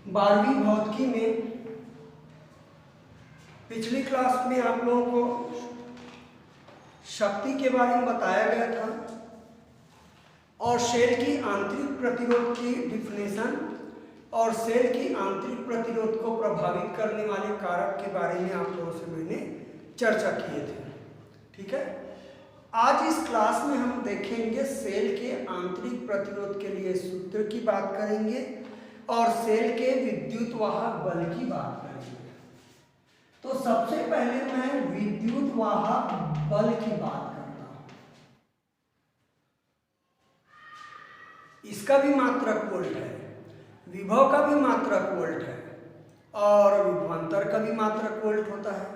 12वीं भौतिकी में पिछली क्लास में आप लोगों को शक्ति के बारे में बताया गया था और सेल की आंतरिक प्रतिरोध की डिफिनेशन और सेल की आंतरिक प्रतिरोध को प्रभावित करने वाले कारक के बारे में आप लोगों से मैंने चर्चा किए थे। ठीक है, आज इस क्लास में हम देखेंगे सेल के आंतरिक प्रतिरोध के लिए सूत्र की बात करेंगे और सेल के विद्युत वाहक बल की बात करेंगे। तो सबसे पहले मैं विद्युत वाहक बल की बात करता हूं। इसका भी मात्रक वोल्ट है, विभव का भी मात्रक वोल्ट है और विभवांतर का भी मात्रक वोल्ट होता है।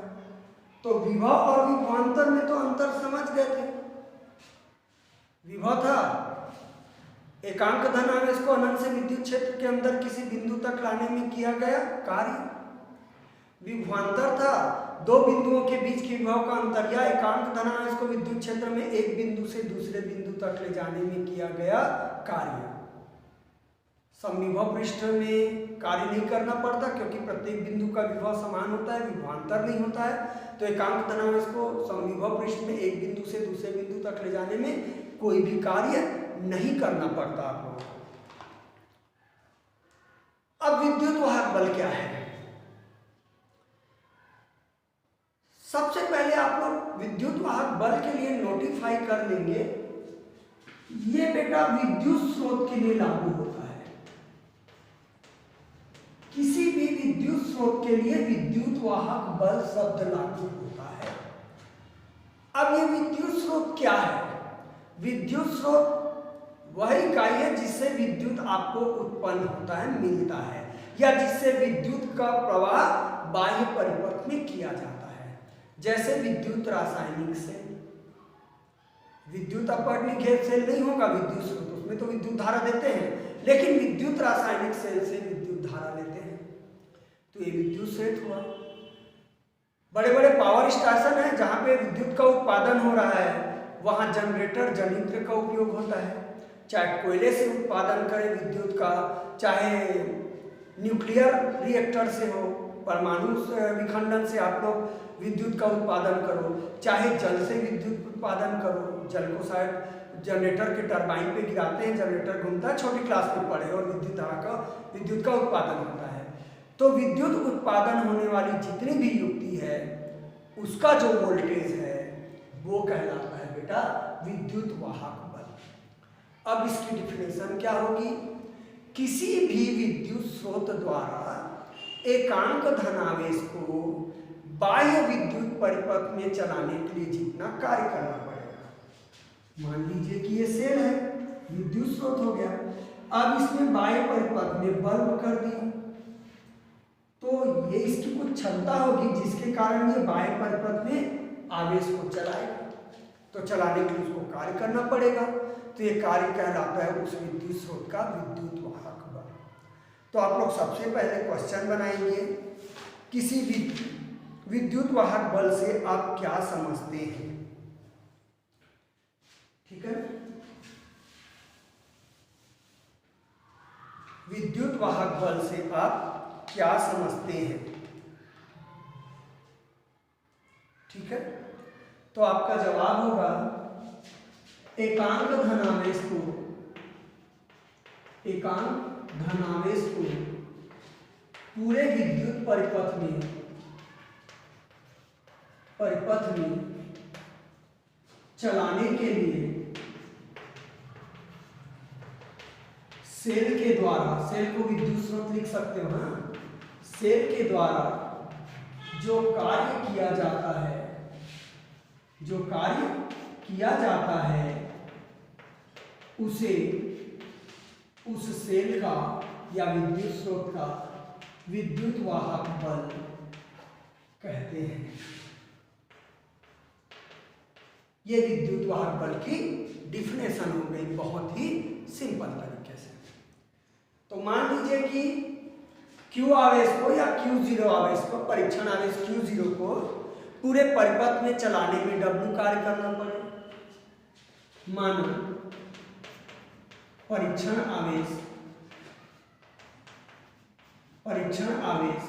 तो विभव और विभवांतर में तो अंतर समझ गए थे। विभव था एकांक धनावेश को अनंत से विद्युत क्षेत्र के अंदर किसी बिंदु तक लाने में किया गया कार्य। विभवांतर था दो बिंदुओं के बीच के विभव का अंतर या एकांक धनावेश को विद्युत क्षेत्र में एक बिंदु से दूसरे बिंदु तक ले जाने में किया गया कार्य। समविभव पृष्ठ में कार्य नहीं करना पड़ता क्योंकि प्रत्येक बिंदु का विभव समान होता है, विभवांतर नहीं होता है। तो एकांक धनावेश को समविभव पृष्ठ में एक बिंदु से दूसरे बिंदु तक ले जाने में कोई भी कार्य नहीं करना पड़ता आप लोगों को। अब विद्युत वाहक बल क्या है? सबसे पहले आप लोग विद्युत वाहक बल के लिए नोटिफाई कर लेंगे, ये बेटा विद्युत स्रोत के लिए लागू होता है। किसी भी विद्युत स्रोत के लिए विद्युत वाहक बल शब्द लागू होता है। अब ये विद्युत स्रोत क्या है? विद्युत स्रोत वह इकाई है जिससे विद्युत आपको उत्पन्न होता है, मिलता है, या जिससे विद्युत का प्रवाह बाह्य परिपथ में किया जाता है। जैसे विद्युत रासायनिक सेल, विद्युत अपवर्तनीय घेर सेल नहीं होगा विद्युत स्रोत, उसमें तो विद्युत धारा देते हैं, लेकिन विद्युत रासायनिक सेल से विद्युत धारा लेते हैं, तो ये विद्युत स्रोत हुआ। बड़े बड़े पावर स्टेशन है जहां पे विद्युत का उत्पादन हो रहा है, वहां जनरेटर जनित्र का उपयोग होता है। चाहे कोयले से उत्पादन करें विद्युत का, चाहे न्यूक्लियर रिएक्टर से हो, परमाणु विखंडन से आप लोग विद्युत का उत्पादन करो, चाहे जल से विद्युत उत्पादन करो। जल को शायद जनरेटर के टरबाइन पे गिराते हैं, जनरेटर घूमता है, छोटी क्लास में पढ़े, और विद्युत धारा का विद्युत का उत्पादन होता है। तो विद्युत उत्पादन होने वाली जितनी भी युक्ति है उसका जो वोल्टेज है वो कहलाता है बेटा विद्युत वाहक बल। अब इसकी डिफिनेशन क्या होगी? किसी भी विद्युत स्रोत द्वारा एकांक धनावेश को बाह्य विद्युत परिपथ में चलाने के लिए जितना कार्य करना पड़ेगा। मान लीजिए कि ये सेल है, विद्युत स्रोत हो गया, अब इसमें बाह्य परिपथ में बल्ब कर दिया, तो ये इसकी कुछ क्षमता होगी जिसके कारण ये बाह्य परिपथ में आवेश को चलाएगा। तो चलाने के लिए उसको कार्य करना पड़ेगा, तो ये कार्य कहलाता है उस विद्युत स्रोत का विद्युत वाहक बल। तो आप लोग सबसे पहले क्वेश्चन बनाएंगे, किसी भी विद्युत वाहक बल से आप क्या समझते हैं? ठीक है, विद्युत वाहक बल से आप क्या समझते हैं? ठीक है, तो आपका जवाब होगा एकांक धनावेश को पूरे विद्युत परिपथ में चलाने के लिए सेल के द्वारा, सेल को विद्युत स्रोत लिख सकते हो ना, सेल के द्वारा जो कार्य किया जाता है उसे उस सेल का या विद्युत स्रोत का विद्युत वाहक बल कहते हैं। ये विद्युत वाहक बल की डिफिनेशन हो गई बहुत ही सिंपल तरीके से। तो मान लीजिए कि Q आवेश को या Q0 आवेश को, परीक्षण आवेश Q0 को पूरे परिपथ में चलाने में W कार्य करना पड़े। मानो परीक्षण आवेश परीक्षण आवेश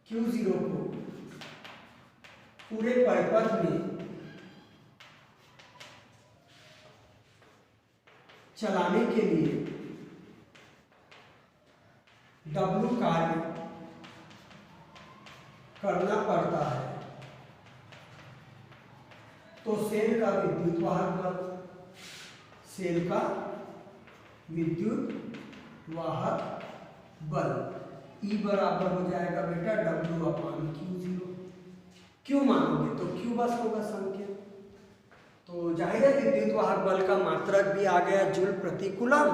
Q0 को पूरे परिपथ में चलाने के लिए W कार्य करना पड़ता है, तो सेल का विद्युत वाहक बल, सेल का विद्युत वाहक बल E बराबर हो जाएगा बेटा W/Q0। क्यों मानोगे तो Q बस होगा संकेत, तो जाहिर है विद्युत वाहक बल का मात्रक भी आ गया जूल प्रति कूलम,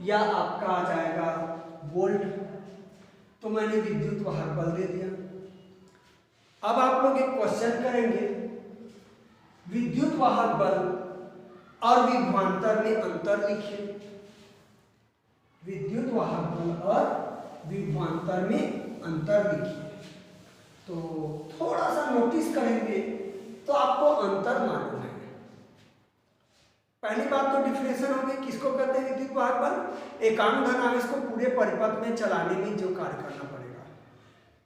या आपका आ जाएगा वोल्ट। तो मैंने विद्युत वाहक बल दे दिया। अब आप लोग एक क्वेश्चन करेंगे, विद्युत वाहक बल और विभवांतर में अंतर लिखिए। विद्युत वाहक बल और विभवांतर में अंतर लिखिए। तो थोड़ा सा नोटिस करेंगे तो आपको अंतर मालूम है। पहली बात तो डिफिनेशन होगी, किसको कहते हैं विद्युत वाहक बल? एकांक धनावेश को पूरे परिपथ में चलाने में जो कार्य करना पड़ेगा।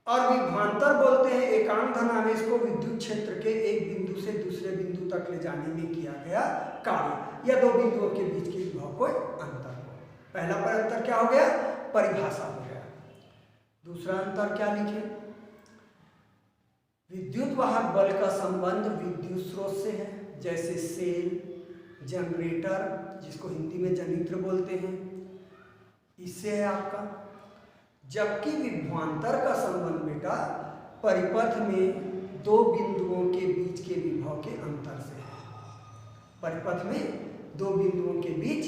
और विभवांतर बोलते हैं एकांक धनावेश को विद्युत क्षेत्र के एक बिंदु से दूसरे बिंदु तक ले जाने में किया गया कार्य, या दो बिंदुओं के बीच के विभव को अंतर हो। पहला पर अंतर क्या हो गया? परिभाषा हो गया। दूसरा अंतर क्या लिखे? विद्युत वाहक बल का संबंध विद्युत स्रोत से है, जैसे सेल, जनरेटर, जिसको हिंदी में जनित्र बोलते हैं, इससे है आपका। जबकि विभवांतर का संबंध बेटा परिपथ में दो बिंदुओं के बीच के विभव के अंतर से है। परिपथ में दो बिंदुओं के बीच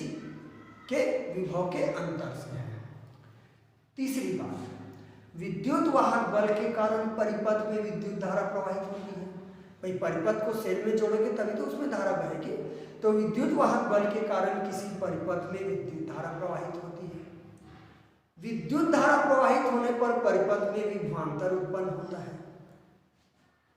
के विभव के अंतर से है। तीसरी बात, विद्युत वाहक बल के कारण परिपथ में विद्युत धारा प्रवाहित होती है। भाई परिपथ को सेल में जोड़ोगे तभी तो उसमें धारा बहेगी। तो विद्युत वाहक बल के कारण किसी परिपथ में विद्युत धारा प्रवाहित होती है। विद्युत धारा प्रवाहित होने पर परिपथ में विभवांतर उत्पन्न होता है।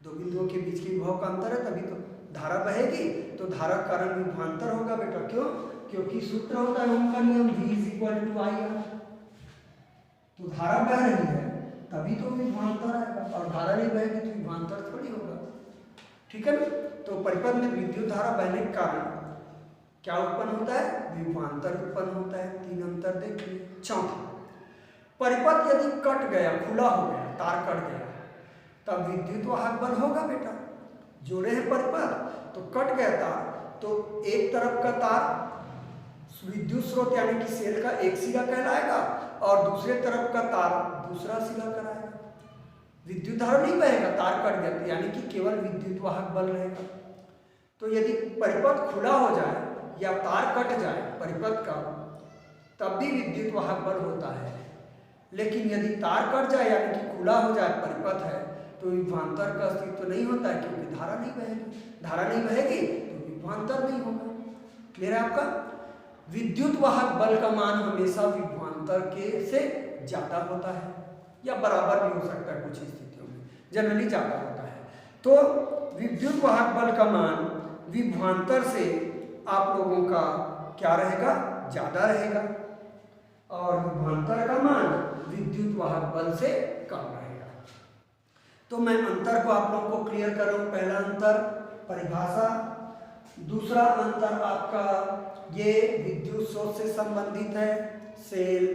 दो बिंदुओं के बीच के विभव का अंतर है, तभी तो धारा बहेगी। तो धारा कारण विभवांतर होगा बेटा। क्यों? क्योंकि सूत्र होता है ओम का नियम V=IR। तो धारा बह रही है तभी तो विभवांतर आएगा, और धारा नहीं बहेगी तो विभवांतर थोड़ी होगा। ठीक है ना? तो परिपथ में विद्युत धारा बहने के कारण क्या उत्पन्न होता है? विभवांतर उत्पन्न होता है। तीन अंतर देखिए। चौथा, परिपथ यदि कट गया, खुला हो गया, तार कट गया, तब विद्युत वाहक बल होगा बेटा। जोड़े हैं परिपथ तो कट गया तार, तो एक तरफ का तार विद्युत स्रोत यानी कि सेल का एक सिरा कहलाएगा, और दूसरे तरफ का तार दूसरा सिरा कराएगा। विद्युत धारा नहीं बहेगा, तार कट गया, यानी कि केवल विद्युत वाहक बल रहेगा। तो यदि परिपथ खुला हो जाए या तार कट जाए परिपथ का, तब भी विद्युत वाहक बल होता है। लेकिन यदि तार कट जाए यानी कि खुला हो जाए, परिपथ है, तो विभवांतर का अस्तित्व नहीं होता है, क्योंकि धारा नहीं बहेगी। धारा नहीं बहेगी तो विभवांतर नहीं होगा। क्लियर है आपका? विद्युत वाहक बल का मान हमेशा विभवांतर के से ज्यादा होता है, या बराबर भी हो सकता है कुछ स्थितियों में, जनरली ज्यादा होता है। तो विद्युत वाहक बल का मान विभवांतर से आप लोगों का क्या रहेगा? ज्यादा रहेगा, और विभवांतर का मान विद्युत वाहक बल से कम रहेगा। तो मैं अंतर को आप लोगों को क्लियर कर रहा हूं। पहला अंतर परिभाषा, दूसरा अंतर आपका ये विद्युत स्रोत से संबंधित है, सेल,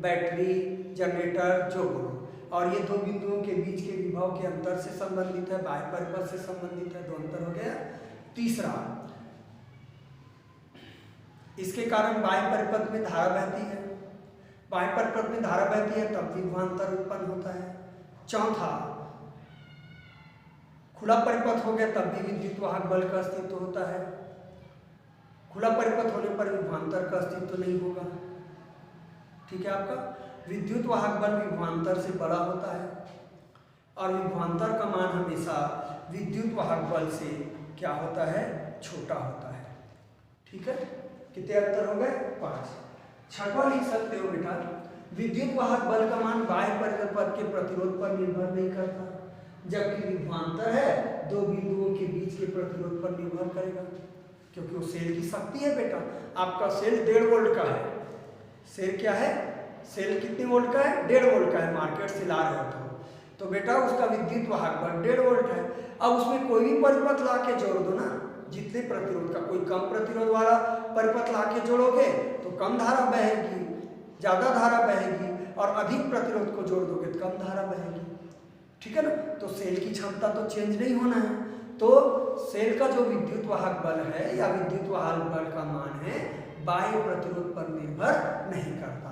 बैटरी, जनरेटर, जो बोलो, और ये दो बिंदुओं के बीच के विभव के अंतर से संबंधित है, बाह्य परिपथ से संबंधित है। दो अंतर हो गया। तीसरा, इसके कारण बाह्य परिपथ में धारा बहती है, बाह्य परिपथ में धारा बहती है तब विभवांतर उत्पन्न होता है। चौथा, खुला परिपथ हो गया तब भी विद्युत वाहक बल का अस्तित्व होता है। खुला परिपथ होने पर विभवांतर का अस्तित्व नहीं होगा। ठीक है आपका? विद्युत वाहक बल विभवांतर से बड़ा होता है, और विभवांतर का मान हमेशा विद्युत वाहक बल से क्या होता है? छोटा होता है। ठीक है? कितने अंतर हो गए? 5। छठवां लिख सकते हो बेटा, विद्युत वाहक बल का मान बाह्य परिपथ के प्रतिरोध पर निर्भर नहीं करता, जबकि विभवांतर है दो बिंदुओं के बीच के प्रतिरोध पर निर्भर करेगा, क्योंकि वो सेल की शक्ति है बेटा। आपका सेल 1.5 वोल्ट का है। सेल क्या है? सेल कितने वोल्ट का है? 1.5 वोल्ट का है, मार्केट से ला रहे हो तो बेटा उसका विद्युत वाहक बल 1.5 वोल्ट है। अब उसमें कोई भी परिपथ ला के जोड़ दो ना, जितने प्रतिरोध का, कोई कम प्रतिरोध वाला परिपथ ला के जोड़ोगे तो कम धारा बहेगी, ज़्यादा धारा बहेगी, और अधिक प्रतिरोध को जोड़ दोगे तो कम धारा बहेगी। ठीक है ना? तो सेल की क्षमता तो चेंज नहीं होना है, तो सेल का जो विद्युत वाहक बल है या विद्युत वाहक बल का मान है बाह्य प्रतिरोध पर निर्भर नहीं करता,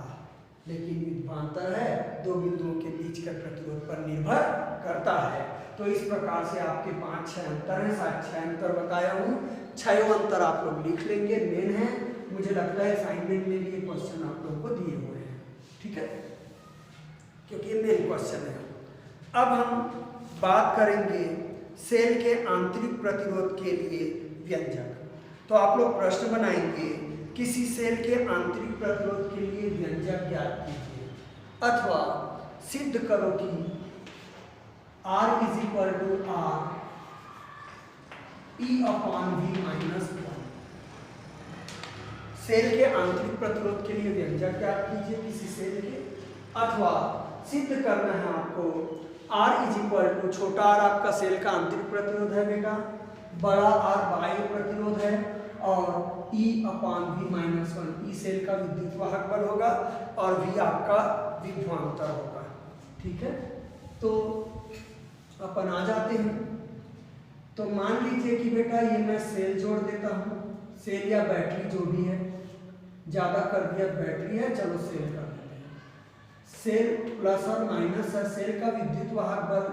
लेकिन विभवांतर है दो बिंदुओं के बीच के प्रतिरोध पर निर्भर करता है। तो इस प्रकार से आपके 5-6 अंतर हैं, शायद 6 अंतर बताया हूँ, 6 अंतर आप लोग लिख लेंगे, मेन है। मुझे लगता है असाइनमेंट में भी ये क्वेश्चन आप लोगों को दिए हुए हैं, ठीक है, क्योंकि ये मेन क्वेश्चन है। अब हम बात करेंगे सेल के आंतरिक प्रतिरोध के लिए व्यंजक। तो आप लोग प्रश्न बनाएंगे, किसी सेल के आंतरिक प्रतिरोध के लिए व्यंजक ज्ञात कीजिए, अथवा सिद्ध करो कि R = R E/V-1। सेल के आंतरिक प्रतिरोध के लिए व्यंजक ज्ञात कीजिए किसी सेल के, अथवा सिद्ध करना है आपको R = छोटा r आपका सेल का आंतरिक प्रतिरोध है बेटा, बड़ा R बाह्य प्रतिरोध है, और E/V-1 E सेल का विद्युत वाहक बल होगा और V आपका विभवांतर होगा। ठीक है, तो अपन आ जाते हैं। तो मान लीजिए कि बेटा ये मैं सेल जोड़ देता हूँ, सेल या बैटरी जो भी है, ज़्यादा कर दिया बैटरी है, चलो सेल कर देते हैं। सेल प्लस और माइनस है, सेल का विद्युत वाहक बल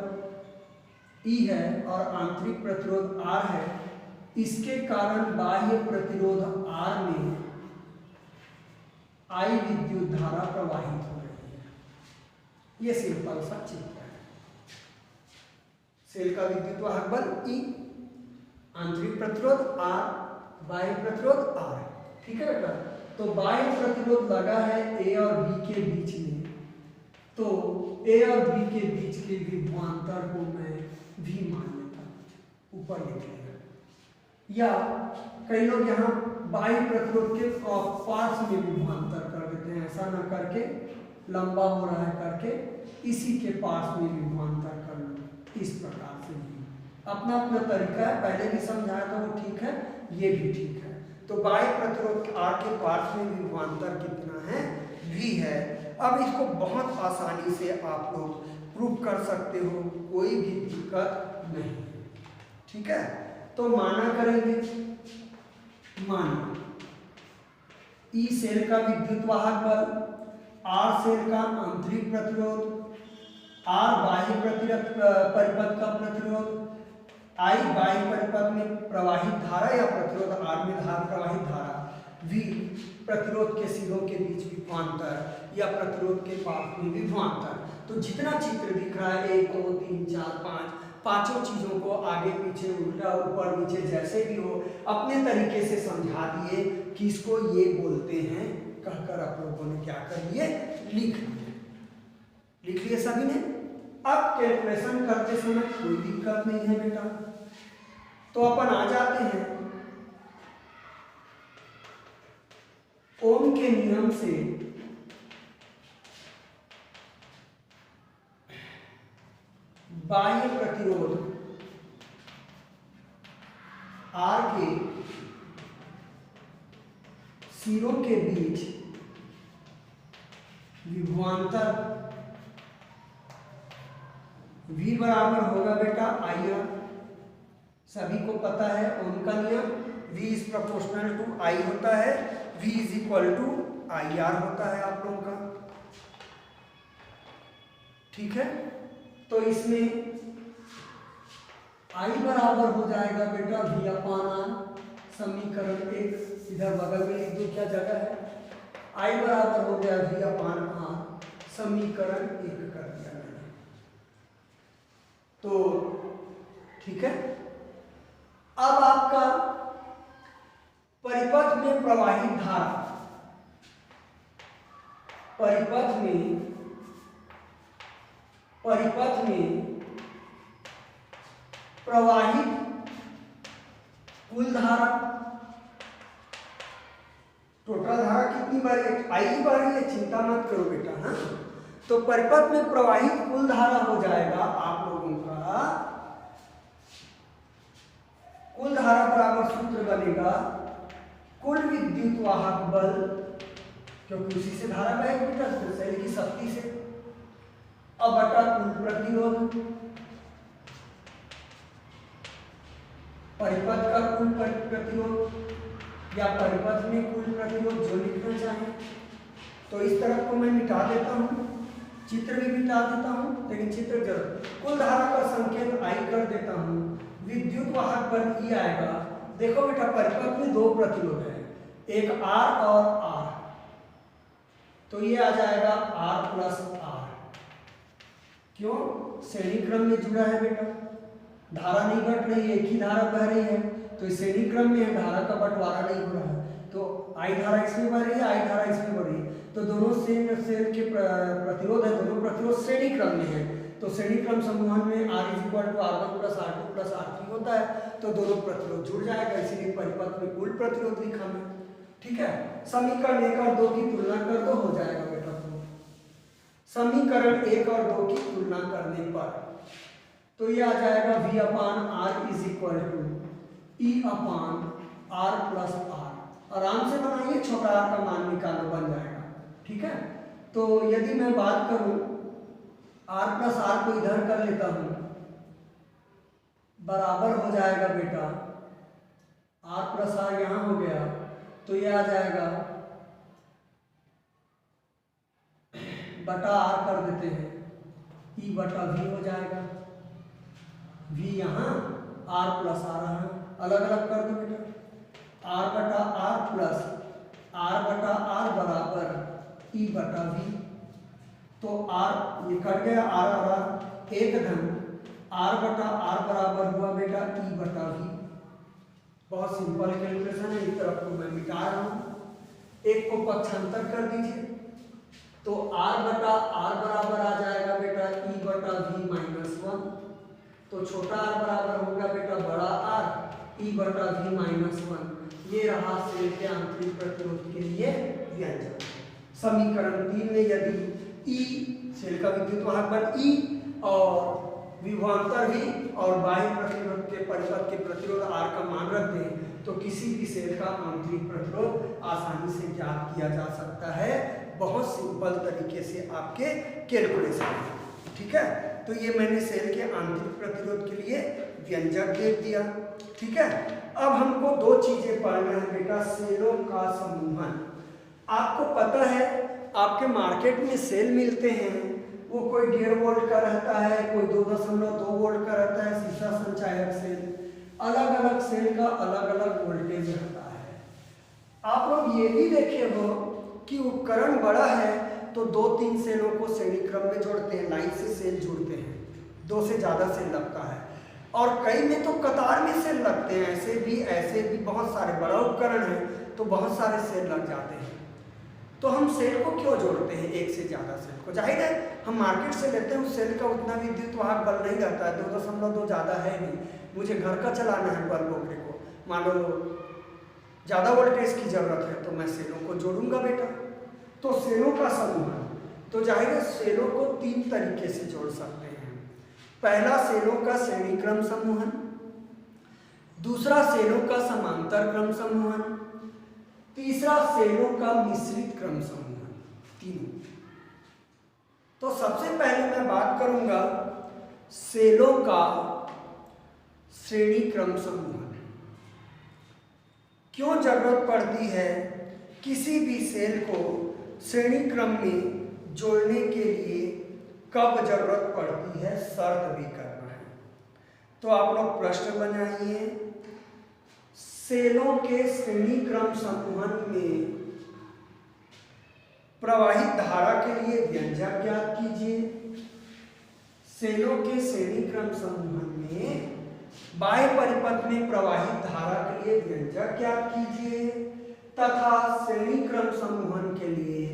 E है और आंतरिक प्रतिरोध R है, इसके कारण बाह्य प्रतिरोध R में I विद्युत धारा प्रवाहित हो रही है। ये सिंपल सा चित्र है। सेल का विद्युत वाहक बल E, आंतरिक प्रतिरोध R, बाह्य प्रतिरोध R। ठीक है बेटा, तो बाह्य प्रतिरोध लगा है A और B के बीच में, तो A और B के बीच के विभवांतर को मैं V मान लेता हूं, ऊपर लिख लेगा। या कई लोग यहाँ बाह्य प्रतिरोध के पार्श्व में विभवांतर कर देते हैं, ऐसा ना करके, लंबा हो रहा है करके इसी के पार्श्व में विभवांतर कर लो, इस प्रकार से भी अपना अपना तरीका है। पहले भी समझाया था वो ठीक है, ये भी ठीक है। तो बाह्य प्रतिरोध R के पार्श्व में विभवांतर कितना है? V है। अब इसको बहुत आसानी से आप लोग प्रूव कर सकते हो, कोई भी दिक्कत नहीं। ठीक है, तो माना करेंगे, माना E सेल का विद्युत वाहक बल, R सेल का आंतरिक प्रतिरोध, R बाह्य परिपथ का प्रतिरोध, I बाह्य परिपथ में प्रवाहित धारा या प्रतिरोध R में धारा प्रवाहित धारा, V प्रतिरोध के सिरों के बीच विभवांतर या प्रतिरोध के पास में विभवांतर। तो जितना चित्र दिख रहा है 1 2 3 4 5, पांचों चीजों को आगे पीछे उल्टा ऊपर नीचे जैसे भी हो अपने तरीके से समझा दिए कि इसको ये बोलते हैं, कहकर आप लोगों ने क्या कर लिए? लिख लिए सभी ने। अब कैलकुलेशन करते समय कोई दिक्कत नहीं है बेटा, तो अपन आ जाते हैं ओम के नियम से बाह्य प्रतिरोध R के सिरों के बीच विभवांतर V बराबर होगा बेटा IR। सभी को पता है ओम का नियम, V is proportional to I होता है, V is equal to IR होता है आप लोगों का। ठीक है, तो इसमें I बराबर हो जाएगा बेटा V/R, समीकरण 1 इधर बगल में लिख दो क्या जगह है, I बराबर हो गया V/R, समीकरण 1 कर दिया मैंने। तो ठीक है, अब आपका परिपथ में प्रवाहित धारा, परिपथ में प्रवाहित कुल धारा टोटल धारा कितनी बारी है? आई बारी है, चिंता मत करो बेटा। हाँ, तो परिपथ में प्रवाहित कुल धारा हो जाएगा आप लोगों का, कुल धारा बराबर सूत्र बनेगा कुल विद्युत वाहक बल, क्योंकि उसी से धारा बहेगी बेटा, सेल की शक्ति से, अब बटा कुल प्रतिरोध, परिपथ का कुल प्रतिरोध या परिपथ में कुल प्रतिरोध जो लिखना चाहें। तो इस तरफ को मैं मिटा देता हूँ, चित्र भी मिटा देता हूँ, लेकिन चित्र जरूर। कुल धारा का संकेत आई कर देता हूँ, विद्युत वाहक बल ई आएगा। देखो बेटा, परिपथ में दो प्रतिरोध है, एक R और R, तो ये आ जाएगा R प्लस R। क्यों? श्रेणी क्रम में जुड़ा है बेटा, धारा नहीं घट रही है, एक ही धारा बह रही है, तो इस श्रेणी क्रम में धारा का बंटवारा नहीं हो रहा है, तो आई धारा इसमें बह रही है, आई धारा इसमें बढ़ रही है, तो दोनों सेल के प्रतिरोध है, दोनों प्रतिरोध श्रेणी क्रम में है। तो श्रेणी क्रम समूहन में R = R1 + R2 + R3 होता है, तो दोनों प्रतिरोध जुड़ जाएगा, इसीलिए परिपथ में कुल प्रतिरोध लिखा मैं। ठीक है, समीकरण 1 और 2 की तुलना कर दो, हो जाएगा बेटा। तो समीकरण 1 और 2 की तुलना करने पर तो ये आ जाएगा V/R = E/R + R। आराम से बनाइए, छोटा r का मान निकालो, बन जाएगा। ठीक है, तो यदि मैं बात करूं, R + R को इधर कर लेता हूं, बराबर हो जाएगा बेटा, R + R यहां हो गया, तो ये आ जाएगा बटा R कर देते हैं, E/V हो जाएगा। V यहाँ, R + R यहाँ, अलग अलग कर दो बेटा, R/R प्लस R/R बराबर E/V। तो R निकट गया, R और R, एक धन R/R बराबर हुआ बेटा E/V। बहुत सिंपल कैलकुलेशन है, इस तरफ को मैं मिटा रहा हूँ, एक को पक्षांतर कर दीजिए, तो R/R बराबर आ जाएगा बेटा E/V - 1। तो छोटा r बराबर होगा बेटा बड़ा R, E/V - 1। ये रहा सेल के आंतरिक प्रतिरोध के लिए व्यंजक। समीकरण 3 में यदि E सेल का विद्युत वाहक बल E और विभवांतर V और बाह्य प्रतिरोध के परिपथ के प्रतिरोध R का मान रख दें, तो किसी भी सेल का आंतरिक प्रतिरोध आसानी से ज्ञात किया जा सकता है, बहुत सिंपल तरीके से आपके कैलकुलेशन। ठीक है, तो ये मैंने सेल के आंतरिक प्रतिरोध के लिए व्यंजक दे दिया। ठीक है, अब हमको दो चीजें पढ़ना है बेटा, सेलों का समूहन। आपको पता है आपके मार्केट में सेल मिलते हैं, वो कोई 1.5 वोल्ट का रहता है, कोई 2.2 वोल्ट का रहता है, शीशा संचायक सेल, अलग अलग सेल का अलग अलग वोल्टेज रहता है। आप लोग ये भी देखे हो कि उपकरण बड़ा है तो 2-3 सेलों को श्रेणी क्रम में जोड़ते हैं, लाइन से सेल जुड़ते हैं, 2 से ज़्यादा सेल लगता है, और कई में तो कतार में सेल लगते हैं, ऐसे भी बहुत सारे, बड़ा उपकरण है तो बहुत सारे सेल लग जाते हैं। तो हम सेल को क्यों जोड़ते हैं, एक से ज़्यादा सेल को? जाहिर है हम मार्केट से लेते हैं, उस सेल का उतना विद्युत वाहक बल नहीं रहता है, 2.2 ज़्यादा है नहीं, मुझे घर का चलाना है बल्ब वगैरह को, मान लो ज़्यादा वोल्टेज की ज़रूरत है, तो मैं सेलों को जोड़ूंगा बेटा। तो सेलों का समूह, तो जाहिर है सेलों को 3 तरीके से जोड़ सकते हैं। पहला सेलों का श्रेणी क्रम समूहन, दूसरा सेलों का समांतर क्रम समूहन, तीसरा सेलों का मिश्रित क्रम समूहन, तीनों। तो सबसे पहले मैं बात करूंगा सेलों का श्रेणी क्रम समूहन। क्यों जरूरत पड़ती है किसी भी सेल को श्रेणी क्रम में जोड़ने के लिए, कब जरूरत पड़ती है, शर्त भी करना है। तो आप लोग प्रश्न बनाइए, सेलों के श्रेणी क्रम समूहन में प्रवाहित धारा के लिए व्यंजक ज्ञात कीजिए। सेलों के श्रेणी क्रम समूहन में बाह्य परिपथ में प्रवाहित धारा के लिए व्यंजक ज्ञात कीजिए, तथा श्रेणी क्रम समूहन के लिए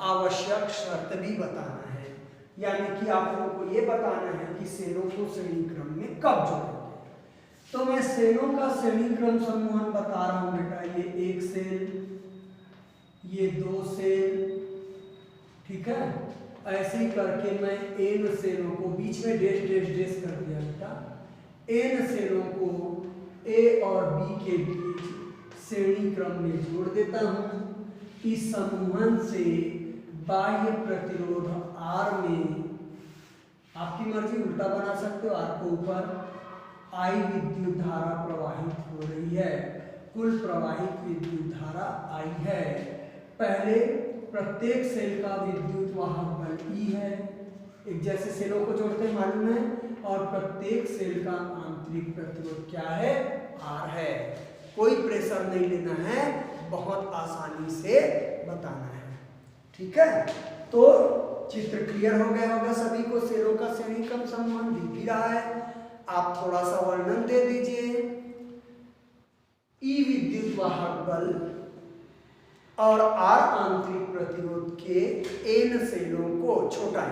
आवश्यक शर्त भी बताना है, यानी कि आप लोगों को यह बताना है कि सेलों को श्रेणी क्रम में कब जोड़ेंगे। तो मैं सेलों का श्रेणी क्रम समूहन बता रहा हूं बेटा, ये एक सेल, ये 2 सेल, ठीक है। ऐसे ही करके मैं n सेलों को बीच में डैश डैश डैश कर दिया बेटा, n सेलों को A और B के बीच श्रेणी क्रम में जोड़ देता हूं। इस समूहन से बाह्य प्रतिरोध R में, आपकी मर्जी उल्टा बना सकते हो, R को ऊपर I विद्युत धारा प्रवाहित हो रही है। कुल प्रवाहित विद्युत धारा I है। पहले प्रत्येक सेल का विद्युत वाहक बल E है, एक जैसे सेलों को जोड़ते हैं मालूम है, और प्रत्येक सेल का आंतरिक प्रतिरोध क्या है, R है। कोई प्रेशर नहीं लेना है, बहुत आसानी से बताना है, ठीक है। तो चित्र क्लियर हो गया होगा सभी को, सेलों का श्रेणी क्रम संबंध दिख भी रहा है। आप थोड़ा सा वर्णन दे दीजिए। ई विद्युत वाहक बल और आर आंतरिक प्रतिरोध के एन सेलों को, छोटा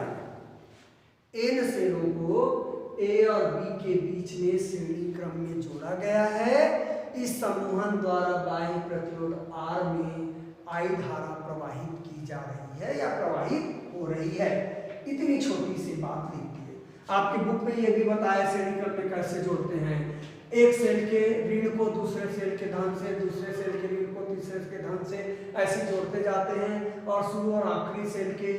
एन सेलों को ए और बी के बीच में श्रेणी क्रम में जोड़ा गया है। इस समूहन द्वारा बाह्य प्रतिरोध आर में आई धारा प्रवाहित की जा रही है या प्रवाहित हो रही है। इतनी छोटी सी बात लिखी है। आपकी बुक में ये भी बताया श्रेणी क्रम में कैसे जोड़ते हैं। एक सेल के ऋण को दूसरे सेल के धन से, दूसरे सेल के ऋण को तीसरे के धन से, ऐसे जोड़ते जाते हैं। और शुरू और आखिरी सेल के,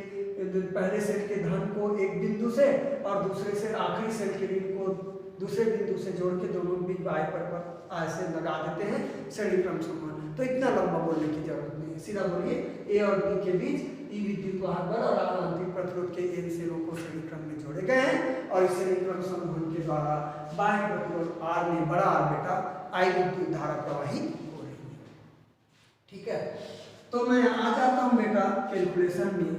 पहले सेल के धन को एक बिंदु से और दूसरे से आखिरी सेल के ऋण को दूसरे बिंदु से जोड़ के दोनों बीच बाय पर ऐसे लगा देते हैं श्रेणी क्रम संबंध। तो इतना लंबा बोलने की जरूरत नहीं है, सीधा बोलिए ए और बी के बीच ई विद्युत वाहक बल और आंतरिक प्रतिरोध के एन सेलों को श्रेणी क्रम में जोड़े गए हैं। और इस श्रेणी क्रम संबंध के द्वारा बाह्य प्रतिरोध आर में, बड़ा आर बेटा, आई विद्युत धारा प्रवाहित हो रही है, ठीक है। तो मैं आ जाता हूं बेटा कैलकुलेशन में।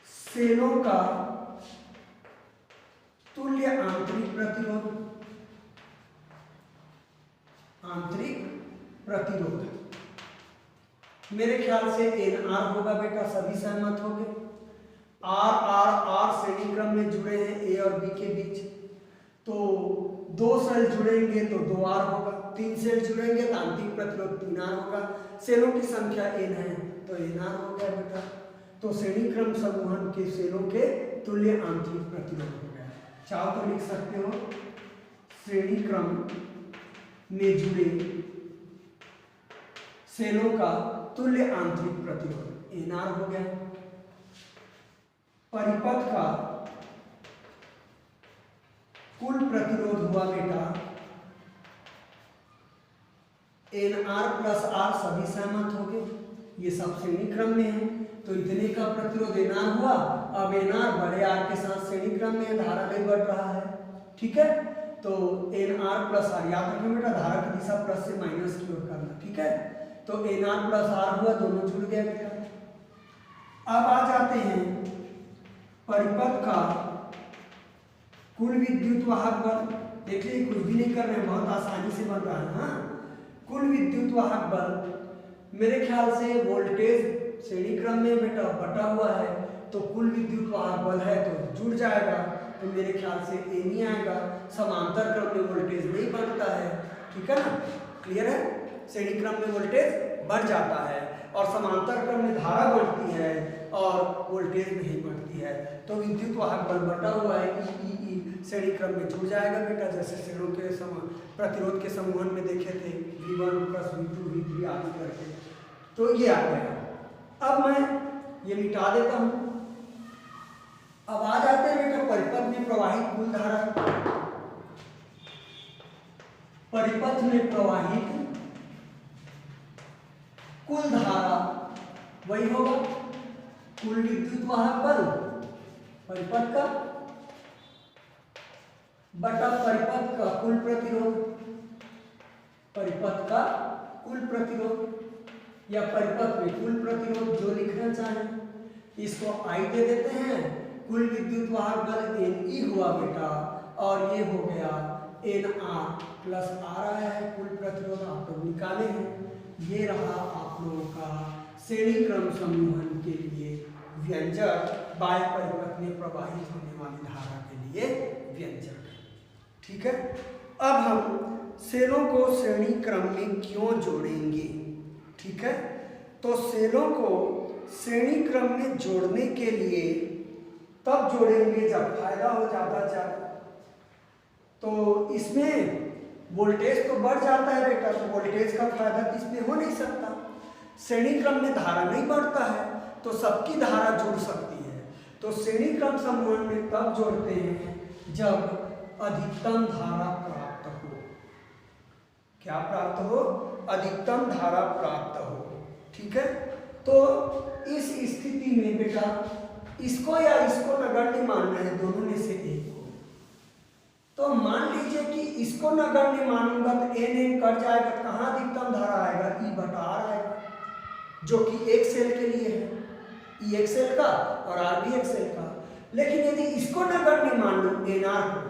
सेलों का तुल्य आंतरिक प्रतिरोध, आंतरिक प्रतिरोध मेरे ख्याल से एन आर होगा बेटा, सभी सहमत हो गए। आर आर आर श्रेणी क्रम में जुड़े हैं ए और बी के बीच, तो 2 सेल जुड़ेंगे तो 2 आर होगा, 3 सेल जुड़ेंगे तो आंतरिक प्रतिरोध 3 आर होगा। सेलों की संख्या एन है तो एन आर हो गया बेटा। तो श्रेणी क्रम समूहन के सेलों के तुल्य आंतरिक प्रतिरोध हो गया। चाहो तो लिख सकते हो, श्रेणी क्रम में जुड़े सेलों का तुल्य आंतरिक प्रतिरोध एन आर हो गया। परिपथ का कुल प्रतिरोध हुआ बेटा एन आर प्लस आर, सभी सहमत हो गए, ये सब श्रेणी क्रम में है तो इतने का प्रतिरोध एन आर हुआ। अब एन आर बड़े आर के साथ श्रेणी क्रम में, धारा नहीं बढ़ रहा है, ठीक है। तो एन आर प्लस आर, याद रखना बेटा धारा की दिशा प्लस से माइनस की ओर करना, ठीक है। तो एन आर प्लस आर हुआ, दोनों जुड़ गए बेटा। अब आ जाते हैं परिपथ का कुल विद्युत वाहक बल। देखिए कुछ भी नहीं कर रहे हैं, बहुत आसानी से बन रहा है। हाँ, कुल विद्युत वाहक बल मेरे ख्याल से वोल्टेज श्रेणी क्रम में बेटा बटा हुआ है, तो कुल विद्युत वाहक बल है तो जुड़ जाएगा, तो मेरे ख्याल से ए नहीं आएगा। समांतर क्रम में वोल्टेज नहीं बढ़ता है, ठीक है ना, क्लियर है। श्रेणी क्रम में वोल्टेज बढ़ जाता है और समांतर क्रम में धारा बढ़ती है और वोल्टेज नहीं बढ़ती है। तो विद्युत वाहक बल बटा हुआ है ई श्रेणी क्रम में जुड़ जाएगा बेटा, जैसे श्रेणियों के प्रतिरोध के समूहन में देखे थे V1 प्लस V2 V3 आदि करके। तो ये आ गया। अब मैं ये मिटा देता हूं। अब आ जाते हैं बेटा परिपथ में प्रवाहित कुल धारा। परिपथ में प्रवाहित कुल धारा वही होगा कुल विद्युत वाहक बल परिपथ का बटा परिपथ का कुल प्रतिरोध, परिपथ का कुल प्रतिरोध या परिपथ में कुल प्रतिरोध जो लिखना चाहें इसको I दे देते हैं। कुल विद्युत वाहक बल NE हुआ बेटा और ये हो गया NR प्लस R आया है। कुल प्रतिरोध आप लोग निकाले हैं, ये रहा आप लोगों का श्रेणी क्रम समूहन के लिए व्यंजक, बाह्य परिपथ में प्रवाहित होने वाली धारा के लिए व्यंजक, ठीक है। अब हम सेलों को श्रेणी क्रम में क्यों जोड़ेंगे, ठीक है। तो सेलों को श्रेणी क्रम में जोड़ने के लिए तब जोड़ेंगे जब फायदा हो ज़्यादा ज़्यादा। तो इसमें वोल्टेज तो बढ़ जाता है बेटा, तो वोल्टेज का फायदा तो इसमें हो नहीं सकता। श्रेणी क्रम में धारा नहीं बढ़ता है, तो सबकी धारा जुड़ सकती है। तो श्रेणी क्रम समूहन में तब जोड़ते हैं जब अधिकतम धारा प्राप्त हो। क्या प्राप्त हो? अधिकतम धारा प्राप्त हो। ठीक है, तो इस स्थिति में बेटा इसको या इसको नगण्य मानना है, दोनों में से एक को। तो मान लीजिए कि इसको नगण्य मानूंगा तो n कट जाएगा, कहाँ अधिकतम धारा आएगा? E बटा R आएगा, जो कि एक सेल के लिए है, E एक सेल का और R भी एक सेल का। लेकिन यदि इसको नगण्य मान लो NR को,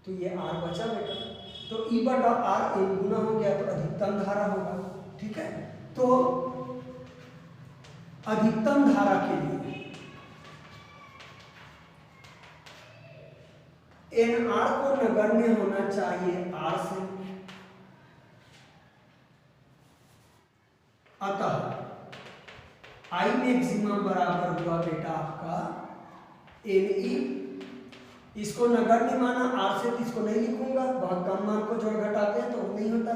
तो ये R बचा बेटा, तो E बटा R n गुना हो गया, तो अधिकतम धारा होगा। ठीक है, तो अधिकतम धारा के लिए NR को नगण्य होना चाहिए R से, अतः I मैक्सिमम बराबर हुआ बेटा आपका NE। इसको नगण्य माना R से, तो इसको नहीं लिखूंगा, बहुत कम मान को जोड़ घटाते हैं तो नहीं होता,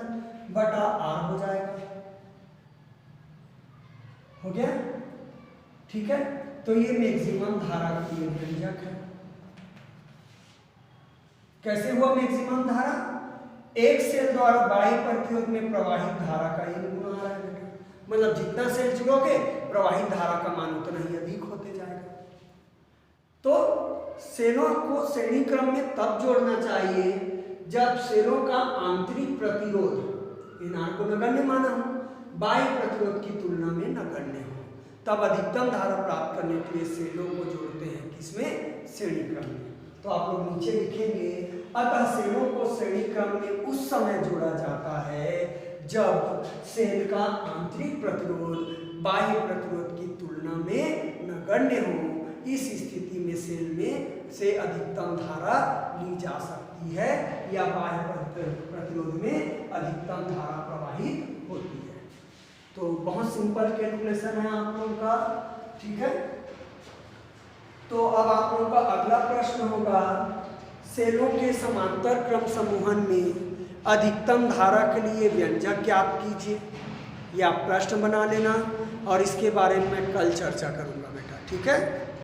बटा R हो जाएगा। हो गया? ठीक है, तो ये मैक्सिमम धारा की व्यंजक है। कैसे हुआ मैक्सिमम धारा? एक सेल द्वारा बाह्य प्रतिरोध में प्रवाहित धारा का n गुना आ रहा है बेटा, मतलब जितना सेल जुड़ोगे प्रवाहित धारा का मान उतना ही अधिक होते जाएगा। तो सेलों को श्रेणी क्रम में तब जोड़ना चाहिए जब सेलों का आंतरिक प्रतिरोध NR को नगण्य माना हो, बाह्य प्रतिरोध की तुलना में नगण्य हो, तब अधिकतम धारा प्राप्त करने के लिए सेलों को जोड़ते हैं किसमें? श्रेणी क्रम में। तो आप लोग नीचे लिखेंगे, अतः सेलों को श्रेणी क्रम में उस समय जोड़ा जाता है जब सेल का आंतरिक प्रतिरोध बाह्य प्रतिरोध की तुलना में नगण्य हो। इस स्थिति में सेल में से अधिकतम धारा ली जा सकती है या बाह्य प्रतिरोध में अधिकतम धारा प्रवाहित होती है। तो बहुत सिंपल कैलकुलेशन है आप लोगों का। ठीक है, तो अब आप लोगों का अगला प्रश्न होगा, सेलों के समांतर क्रम समूहन में अधिकतम धारा के लिए व्यंजक ज्ञात कीजिए। या प्रश्न बना लेना और इसके बारे में मैं कल चर्चा करूंगा बेटा। ठीक है।